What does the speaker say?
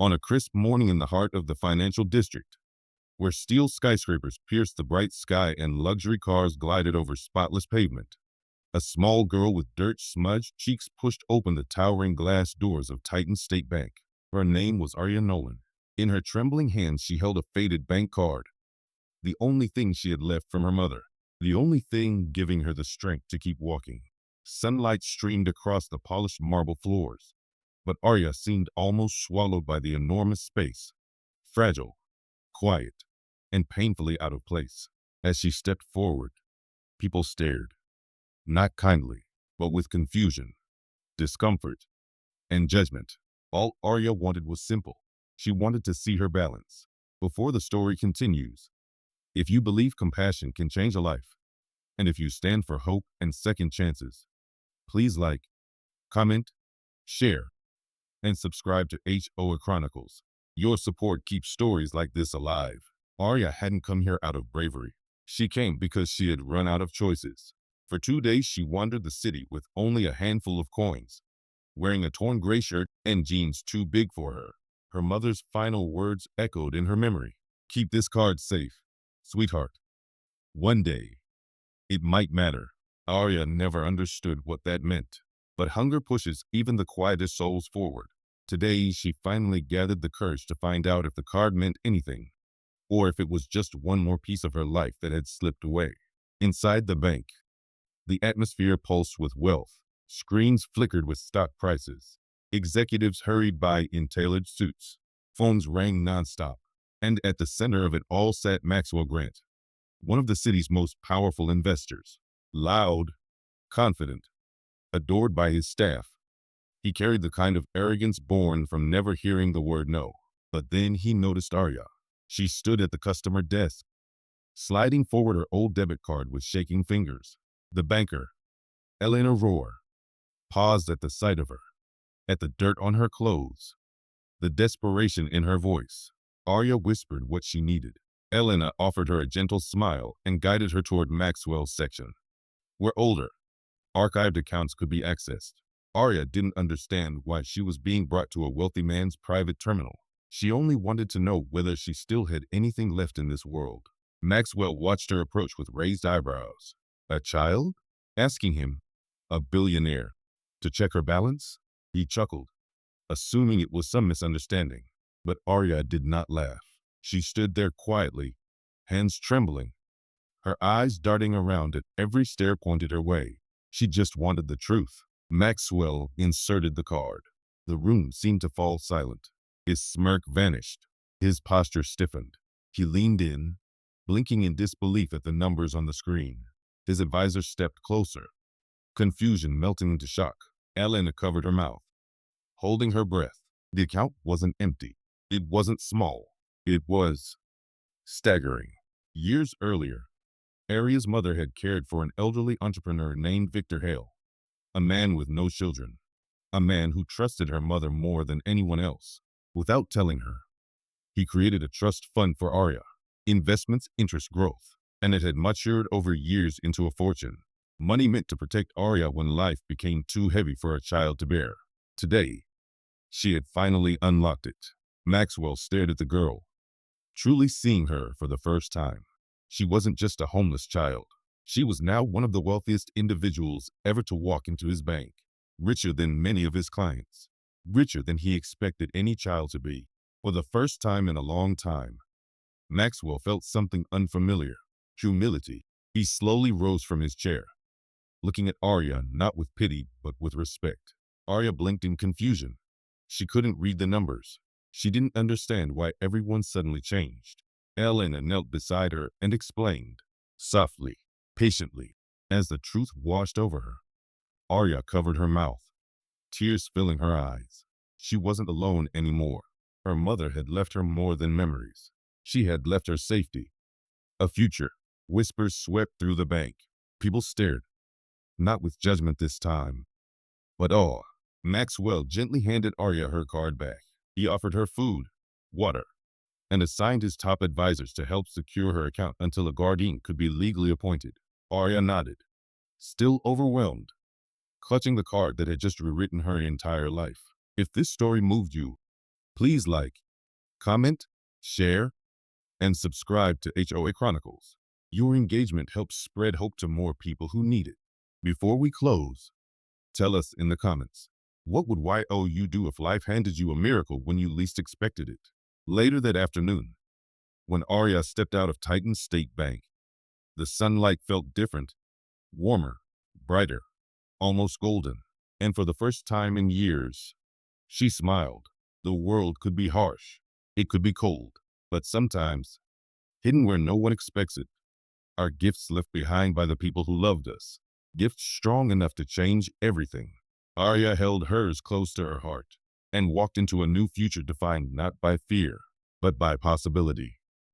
On a crisp morning in the heart of the financial district, where steel skyscrapers pierced the bright sky and luxury cars glided over spotless pavement, a small girl with dirt-smudged cheeks pushed open the towering glass doors of Titan State Bank. Her name was Arya Nolan. In her trembling hands she held a faded bank card, the only thing she had left from her mother, the only thing giving her the strength to keep walking. Sunlight streamed across the polished marble floors, but Arya seemed almost swallowed by the enormous space, fragile, quiet, and painfully out of place. As she stepped forward, people stared, not kindly, but with confusion, discomfort, and judgment. All Arya wanted was simple. She wanted to see her balance. Before the story continues, if you believe compassion can change a life, and if you stand for hope and second chances, please like, comment, share, and subscribe to HOA Chronicles. Your support keeps stories like this alive. Arya hadn't come here out of bravery. She came because she had run out of choices. For 2 days she wandered the city with only a handful of coins, wearing a torn gray shirt and jeans too big for her. Her mother's final words echoed in her memory. "Keep this card safe, sweetheart. One day, it might matter." Arya never understood what that meant, but hunger pushes even the quietest souls forward. Today, she finally gathered the courage to find out if the card meant anything, or if it was just one more piece of her life that had slipped away. Inside the bank, the atmosphere pulsed with wealth. Screens flickered with stock prices. Executives hurried by in tailored suits. Phones rang nonstop. And at the center of it all sat Maxwell Grant, one of the city's most powerful investors. Loud, confident, adored by his staff, he carried the kind of arrogance born from never hearing the word no. But then he noticed Arya. She stood at the customer desk, sliding forward her old debit card with shaking fingers. The banker, Elena Rohr, paused at the sight of her, at the dirt on her clothes, the desperation in her voice. Arya whispered what she needed. Elena offered her a gentle smile and guided her toward Maxwell's section, where older, archived accounts could be accessed. Arya didn't understand why she was being brought to a wealthy man's private terminal. She only wanted to know whether she still had anything left in this world. Maxwell watched her approach with raised eyebrows. A child? Asking him, a billionaire, to check her balance? He chuckled, assuming it was some misunderstanding. But Arya did not laugh. She stood there quietly, hands trembling, her eyes darting around at every stare pointed her way. She just wanted the truth. Maxwell inserted the card. The room seemed to fall silent. His smirk vanished. His posture stiffened. He leaned in, blinking in disbelief at the numbers on the screen. His advisor stepped closer, confusion melting into shock. Elena covered her mouth, holding her breath. The account wasn't empty. It wasn't small. It was staggering. Years earlier, Arya's mother had cared for an elderly entrepreneur named Victor Hale, a man with no children, a man who trusted her mother more than anyone else. Without telling her, he created a trust fund for Arya, investments, interest, growth, and it had matured over years into a fortune. Money meant to protect Arya when life became too heavy for a child to bear. Today, she had finally unlocked it. Maxwell stared at the girl, truly seeing her for the first time. She wasn't just a homeless child. She was now one of the wealthiest individuals ever to walk into his bank, richer than many of his clients, richer than he expected any child to be. For the first time in a long time, Maxwell felt something unfamiliar, humility. He slowly rose from his chair, looking at Arya not with pity but with respect. Arya blinked in confusion. She couldn't read the numbers. She didn't understand why everyone suddenly changed. Elena knelt beside her and explained, softly, patiently. As the truth washed over her, Arya covered her mouth, tears filling her eyes. She wasn't alone anymore. Her mother had left her more than memories. She had left her safety, a future. Whispers swept through the bank. People stared, not with judgment this time, but awe. Maxwell gently handed Arya her card back. He offered her food, water, and assigned his top advisors to help secure her account until a guardian could be legally appointed. Arya nodded, still overwhelmed, clutching the card that had just rewritten her entire life. If this story moved you, Please like, comment, share, and subscribe to HOA Chronicles. Your engagement helps spread hope to more people who need it. Before we close, tell us in the comments, what would YOU do if life handed you a miracle when you least expected it? Later that afternoon, when Arya stepped out of Titan State Bank, the sunlight felt different, warmer, brighter, almost golden. And for the first time in years, she smiled. The world could be harsh. It could be cold. But sometimes, hidden where no one expects it, are gifts left behind by the people who loved us. Gifts strong enough to change everything. Arya held hers close to her heart and walked into a new future defined not by fear, but by possibility.